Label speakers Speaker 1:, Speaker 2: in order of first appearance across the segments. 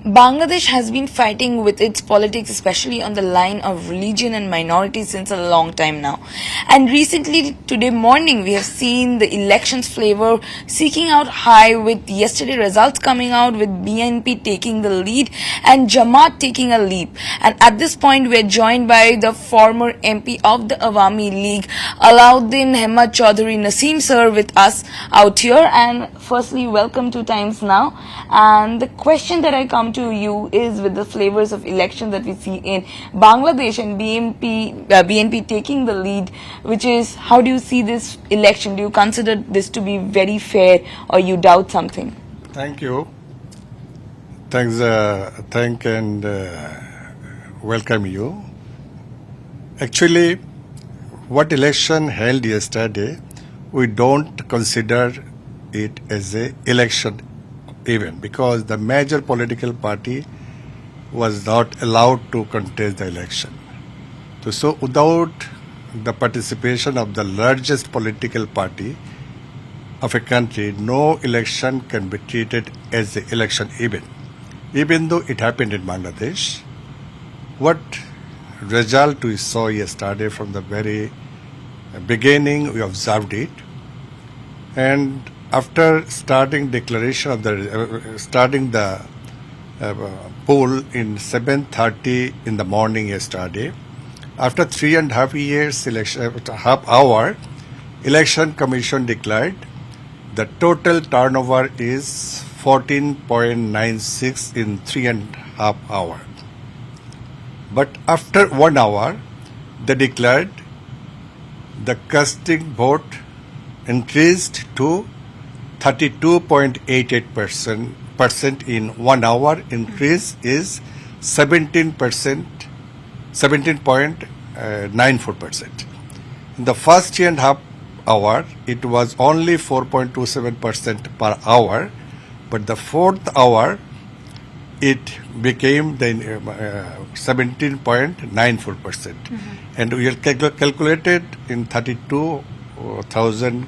Speaker 1: Bangladesh has been fighting with its politics, especially on the line of religion and minorities, since a long time now. And recently, today morning, we have seen the elections flavor seeking out high, with yesterday results coming out with BNP taking the lead and Jamaat taking a leap. And at this point, we are joined by the former MP of the Awami League, Alauddin Ahmed Chowdhury Naseem sir, with us out here. And firstly, welcome to Times Now. And the question that I come to you is, with the flavors of election that we see in Bangladesh and BNP taking the lead, which is, how do you see this election? Do you consider this to be very fair, or you doubt something?
Speaker 2: Thank you. Thank and welcome you. Actually, what election held yesterday, we don't consider it as a election even, because the major political party was not allowed to contest the election. So without the participation of the largest political party of a country, no election can be treated as an election even though it happened in Bangladesh. What result we saw yesterday, from the very beginning we observed it, and after starting declaration of the poll in 7:30 in the morning yesterday, after 3.5 years election commission declared the total turnover is 14.96 in 3.5 hours. But after 1 hour, they declared the casting vote increased to 32.88% in 1 hour. Increase is 17.94%. In the first 3.5 hour, it was only 4.27% per hour, but the fourth hour, it became the 17.94%. And we have calculated in 32,000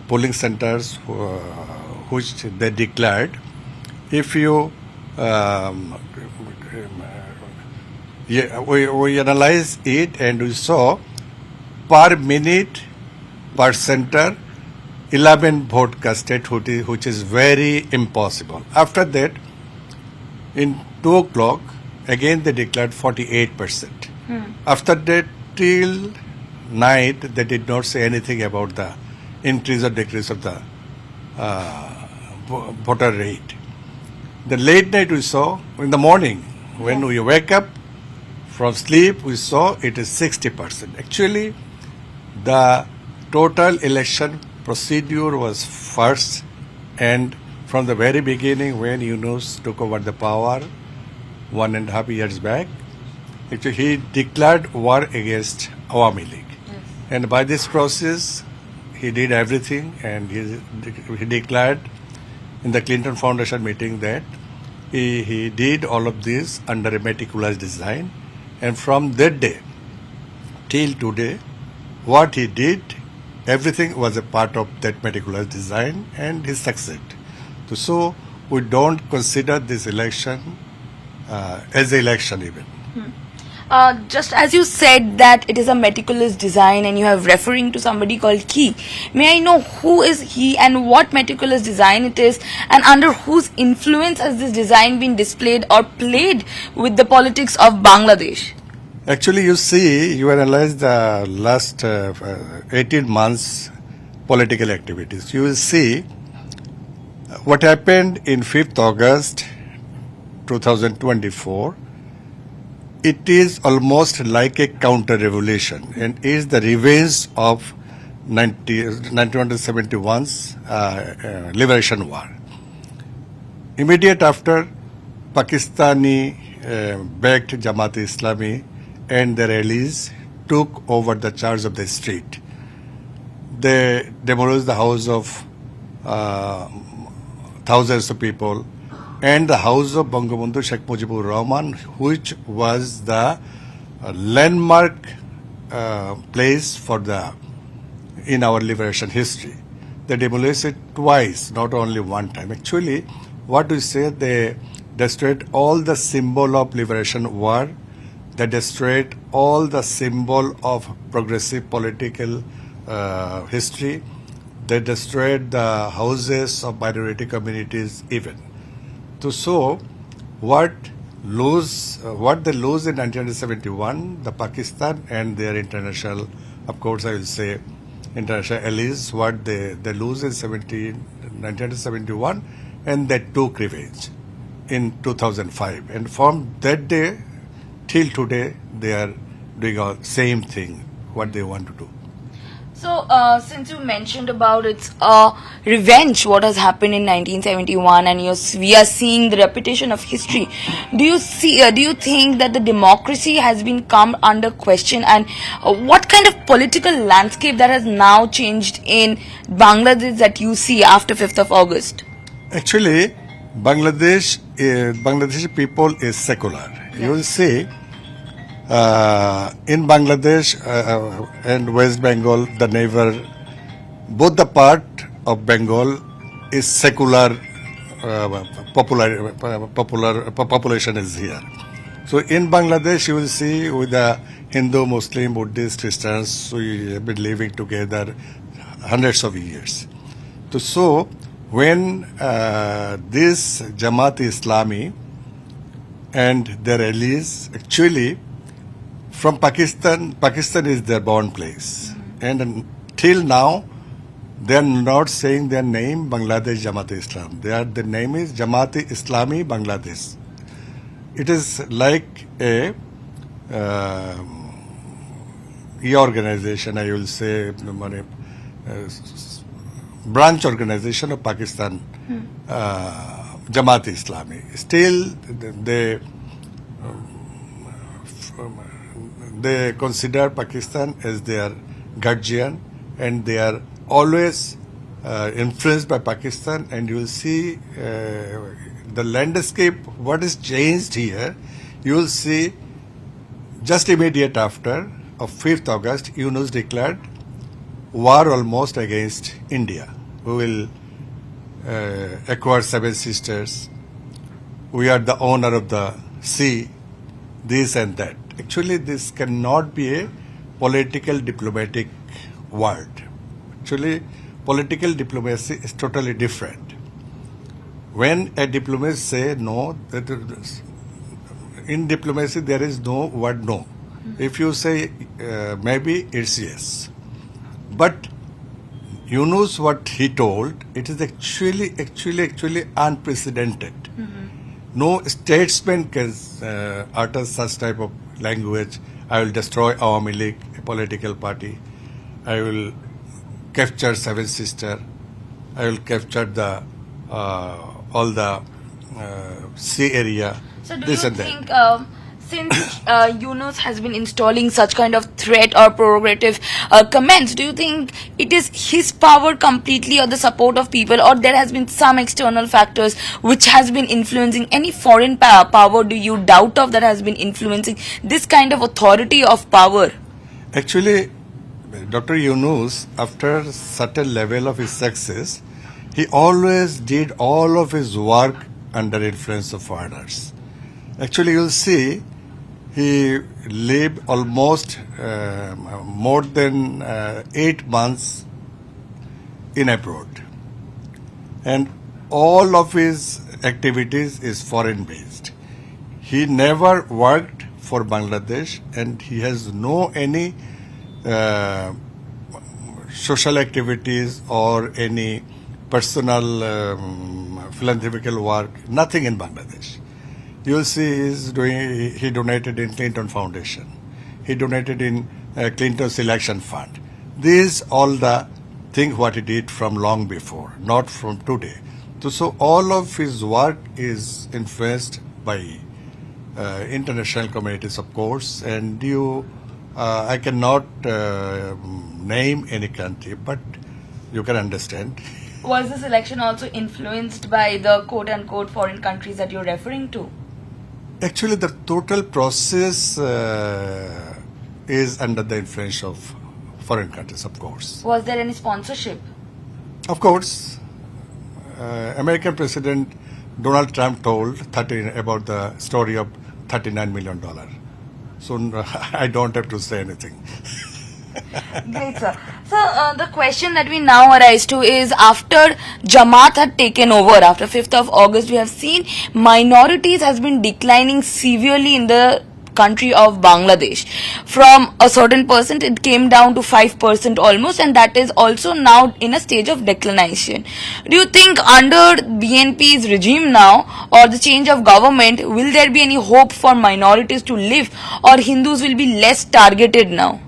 Speaker 2: polling centers which they declared. If you we analyze it, and we saw per minute per center 11 vote casted, which is very impossible. After that, in 2 o'clock, again they declared 48%. After that, till night, they did not say anything about the increase or decrease of the voter rate. The late night we saw, in the morning, when we wake up from sleep, we saw it is 60%. Actually, the total election procedure was first, and from the very beginning, when Yunus took over the power 1.5 years back, actually he declared war against Awami League. And by this process, he did everything, and he declared in the Clinton Foundation meeting that he did all of this under a meticulous design. And from that day till today, what he did, everything was a part of that meticulous design, and he succeeded. So we don't consider this election as an election even.
Speaker 1: Just as you said that it is a meticulous design, and you have referring to somebody called He, may I know who is he and what meticulous design it is, and under whose influence has this design been displayed or played with the politics of Bangladesh?
Speaker 2: Actually, you analyze the last 18 months political activities. You will see what happened in 5th August 2024. It is almost like a counter-revolution, and is the revenge of 1971's liberation war. Immediate after, Pakistani backed Jamaat-e-Islami and their allies took over the charge of the street. They demolished the house of thousands of people, and the house of Bangabandhu Sheikh Mujibur Rahman, which was the landmark place in our liberation history. They demolished it twice, not only one time. Actually, what we say, destroyed all the symbol of liberation war. They destroyed all the symbol of progressive political history. They destroyed the houses of minority communities even. So what they lose in 1971, the Pakistan and their international, of course I will say, international allies, what they lose in 1971, and they took revenge in 2005. And from that day till today, they are doing the same thing, what they want to do.
Speaker 1: So, since you mentioned about it's revenge, what has happened in 1971, and we are seeing the repetition of history. Do you think that the democracy has been come under question, and what kind of political landscape that has now changed in Bangladesh that you see after 5th of August?
Speaker 2: Actually, Bangladeshi people is secular. You will see. In Bangladesh and West Bengal, the neighbor, both the part of Bengal is secular. Population is here. So in Bangladesh, you will see with the Hindu, Muslim, Buddhist, Christians, we have been living together hundreds of years. So when this Jamaat-e-Islami and their allies actually from Pakistan is their born place. And until now, they are not saying their name Bangladesh Jamaat-e-Islam. The name is Jamaat-e-Islami Bangladesh. It is like a organization, I will say, branch organization of Pakistan, Jamaat-e-Islami. Still, they consider Pakistan as their guardian, and they are always influenced by Pakistan. And you will see the landscape, what is changed here. You will see just immediate after of 5th August, Yunus declared war almost against India. We will acquire 7 sisters. We are the owner of the sea, this and that. Actually, this cannot be a political diplomatic word. Actually, political diplomacy is totally different. When a diplomat say no, in diplomacy there is no word no. If you say maybe, it's yes. But Yunus, what he told, it is actually unprecedented. No statesman can utter such type of language. I will destroy Awami League, a political party. I will capture 7 sisters. I will capture the all the sea area.
Speaker 1: So do
Speaker 2: this
Speaker 1: you
Speaker 2: and
Speaker 1: think,
Speaker 2: that.
Speaker 1: since Yunus has been installing such kind of threat or provocative comments, do you think it is his power completely or the support of people, or there has been some external factors which has been influencing any foreign power? Do you doubt of that has been influencing this kind of authority of power?
Speaker 2: Actually, Dr. Yunus, after certain level of his success, he always did all of his work under influence of foreigners. Actually, you'll see he lived almost more than 8 months in abroad. And all of his activities is foreign based. He never worked for Bangladesh, and he has no any social activities or any personal philanthropical work, nothing in Bangladesh. You will see he donated in Clinton Foundation. He donated in Clinton's election fund. These all the things what he did from long before, not from today. So all of his work is influenced by international communities, of course, and I cannot name any country, but you can understand.
Speaker 1: Was this election also influenced by the quote-unquote foreign countries that you're referring to?
Speaker 2: Actually, the total process is under the influence of foreign countries, of course.
Speaker 1: Was there any sponsorship?
Speaker 2: Of course. American President Donald Trump told about the story of $39 million. So I don't have to say anything.
Speaker 1: Great, sir. So, the question that we now arise to is, after Jamaat had taken over, after 5th of August, we have seen minorities has been declining severely in the country of Bangladesh. From a certain percent, it came down to 5% almost, and that is also now in a stage of declination. Do you think under BNP's regime now, or the change of government, will there be any hope for minorities to live, or Hindus will be less targeted now?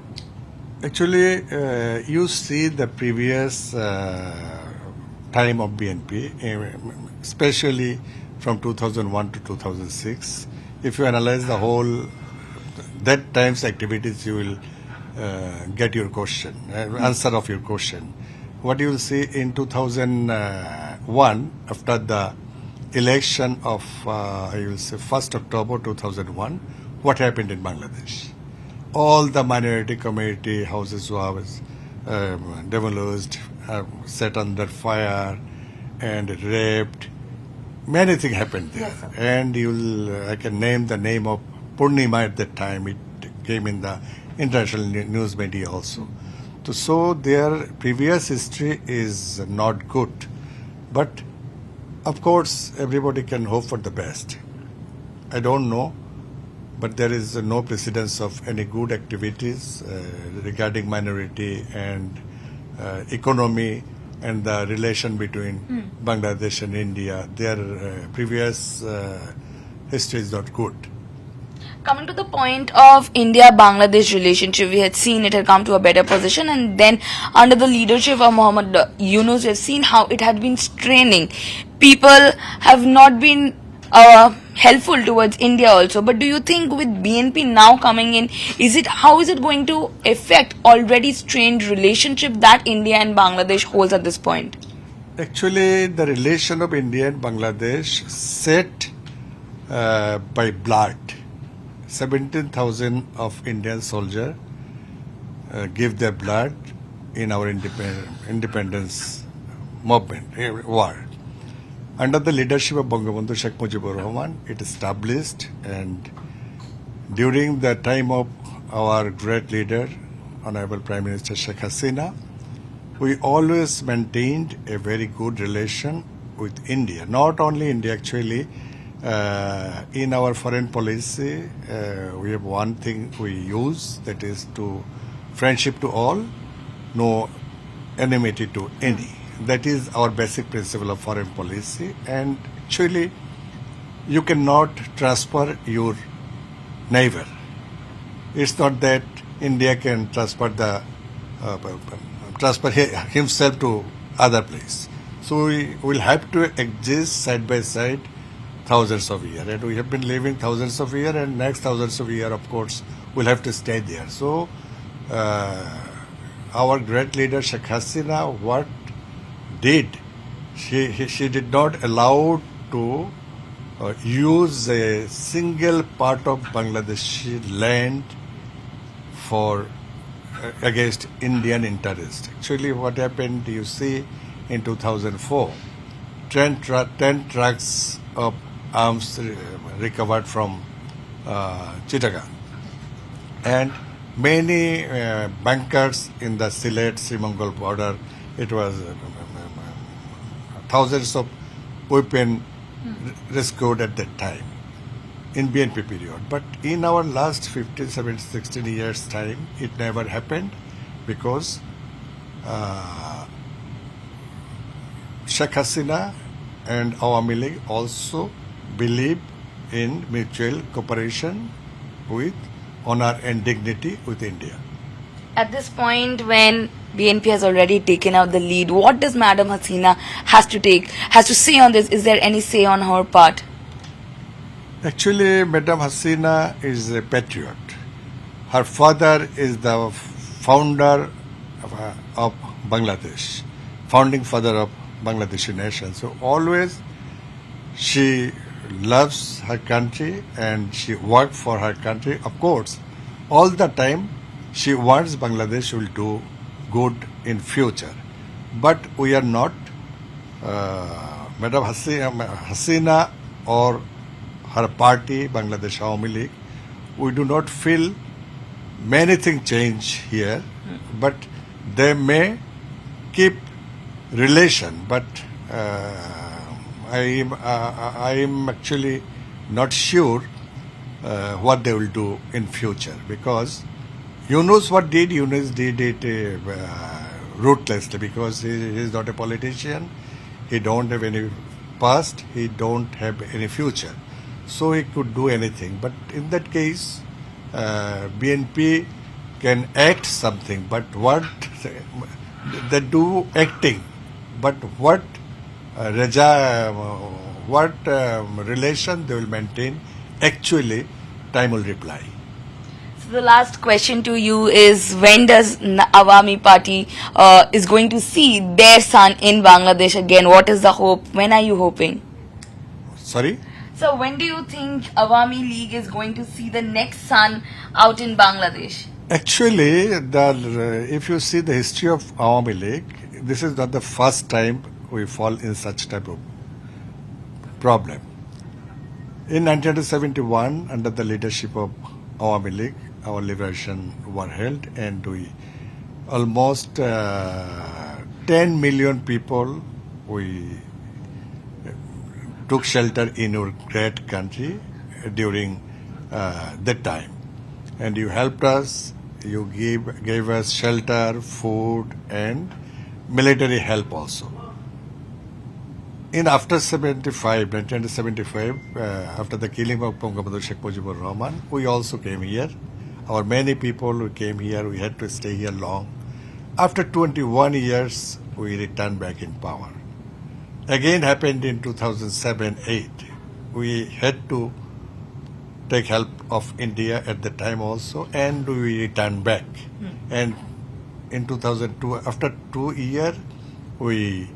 Speaker 2: Actually, you see the previous time of BNP, especially from 2001 to 2006. If you analyze the whole that time's activities, you will get your question, answer of your question. What you will see in 2001, after the election of, I will say, 1st October 2001, what happened in Bangladesh? All the minority community houses were demolished, set under fire, and raped. Many things happened there.
Speaker 1: Yes, sir.
Speaker 2: And I can name the name of Purnima at that time. It came in the international news media also. So their previous history is not good. But of course, everybody can hope for the best. I don't know, but there is no precedence of any good activities regarding minority and economy and the relation between Bangladesh and India. Their previous history is not good.
Speaker 1: Coming to the point of India-Bangladesh relationship, we had seen it had come to a better position, and then under the leadership of Muhammad Yunus, we have seen how it had been straining. People have not been helpful towards India also. But do you think with BNP now coming in, how is it going to affect already strained relationship that India and Bangladesh holds at this point?
Speaker 2: Actually, the relation of India and Bangladesh set by blood. 17,000 of Indian soldiers give their blood in our independence movement, war. Under the leadership of Bangabandhu Sheikh Mujibur Rahman, it established, and during the time of our great leader, Honorable Prime Minister Sheikh Hasina, we always maintained a very good relation with India. Not only India, actually, in our foreign policy, we have one thing we use, that is to friendship to all, no enmity to any. That is our basic principle of foreign policy. And actually, you cannot transfer your neighbor. It's not that India can transfer himself to other place. So we will have to exist side by side thousands of years, and we have been living thousands of years, and next thousands of years, of course, we'll have to stay there. So our great leader Sheikh Hasina, what did, she did not allow to use a single part of Bangladeshi land for against Indian interest. Actually, what happened, you see, in 2004, 10 trucks of arms recovered from Chittagong, and many bunkers in the Sylhet-Srimongol border. It was thousands of weapons rescued at that time in BNP period. But in our last 15, 17, 16 years time, it never happened, because Sheikh Hasina and Awami League also believe in mutual cooperation with honor and dignity with India.
Speaker 1: At this point, when BNP has already taken out the lead, what does Madam Hasina has to say on this? Is there any say on her part?
Speaker 2: Actually, Madam Hasina is a patriot. Her father is the founder of Bangladesh, founding father of Bangladeshi nation. So always she loves her country and she worked for her country. Of course, all the time she wants Bangladesh will do good in future. But we are not Madam Hasina or her party, Bangladesh Awami League, we do not feel many things change here, but they may keep relation. But I am actually not sure what they will do in future, because Yunus did it ruthlessly, because he is not a politician, he don't have any past, he don't have any future, so he could do anything. But in that case, BNP can act something, but what they do acting, but what relation they will maintain, actually time will reply.
Speaker 1: So the last question to you is, when does Awami Party is going to see their son in Bangladesh again? What is the hope? When are you hoping?
Speaker 2: Sorry?
Speaker 1: So when do you think Awami League is going to see the next son out in Bangladesh?
Speaker 2: Actually, if you see the history of Awami League, this is not the first time we fall in such type of problem. In 1971, under the leadership of Awami League, our liberation were held, and we almost 10 million people we took shelter in your great country during that time, and you helped us. You gave us shelter, food, and military help also. In after 1975, after the killing of Bangabandhu Sheikh Mujibur Rahman, we also came here. Our many people who came here, we had to stay here long. After 21 years, we returned back in power. Again happened in 2007-8. We had to take help of India at the time also, and we returned back. And in 2002, after 2 years, we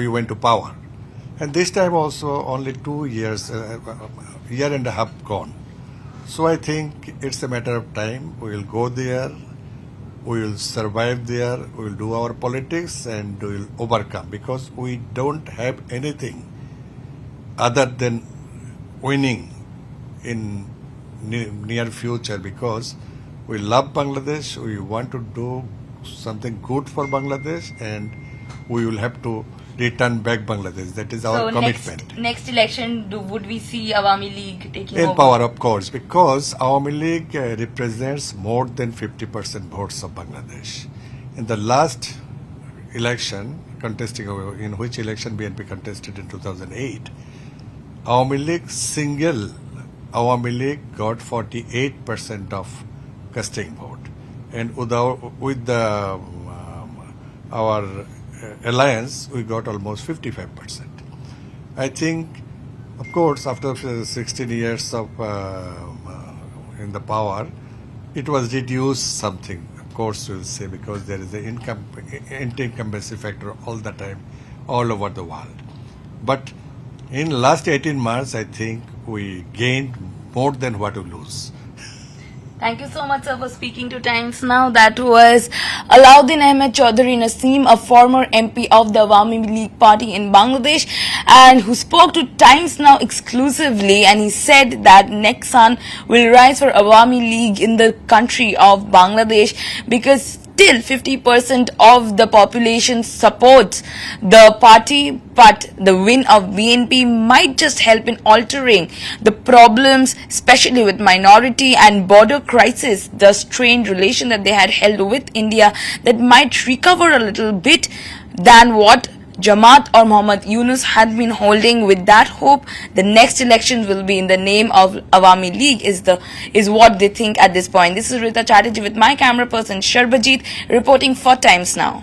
Speaker 2: went to power. And this time also only 2 years, year and a half gone. So I think it's a matter of time. We will go there, we will survive there, we will do our politics, and we will overcome, because we don't have anything other than winning in near future, because we love Bangladesh, we want to do something good for Bangladesh, and we will have to return back Bangladesh. That is our commitment.
Speaker 1: Next election, would we see Awami League taking
Speaker 2: in
Speaker 1: over?
Speaker 2: Power, of course, because Awami League represents more than 50% votes of Bangladesh. In the last election, in which election BNP contested in 2008, Awami League got 48% of casting vote, and with our alliance, we got almost 55%. I think, of course, after 16 years of in the power, it was reduced something. Of course, we'll say, because there is an anti-incumbency factor all the time, all over the world. But in last 18 months, I think we gained more than what we lose.
Speaker 1: Thank you so much, sir, for speaking to Times Now. That was Alauddin Ahmed Chowdhury Naseem, a former MP of the Awami League Party in Bangladesh, and who spoke to Times Now exclusively, and he said that next son will rise for Awami League in the country of Bangladesh, because still 50% of the population supports the party, but the win of BNP might just help in altering the problems, especially with minority and border crisis, the strained relation that they had held with India, that might recover a little bit than what Jamaat or Muhammad Yunus had been holding. With that hope, the next elections will be in the name of Awami League is what they think at this point. This is Rita Chatterjee with my camera person Sharbajit reporting for Times Now.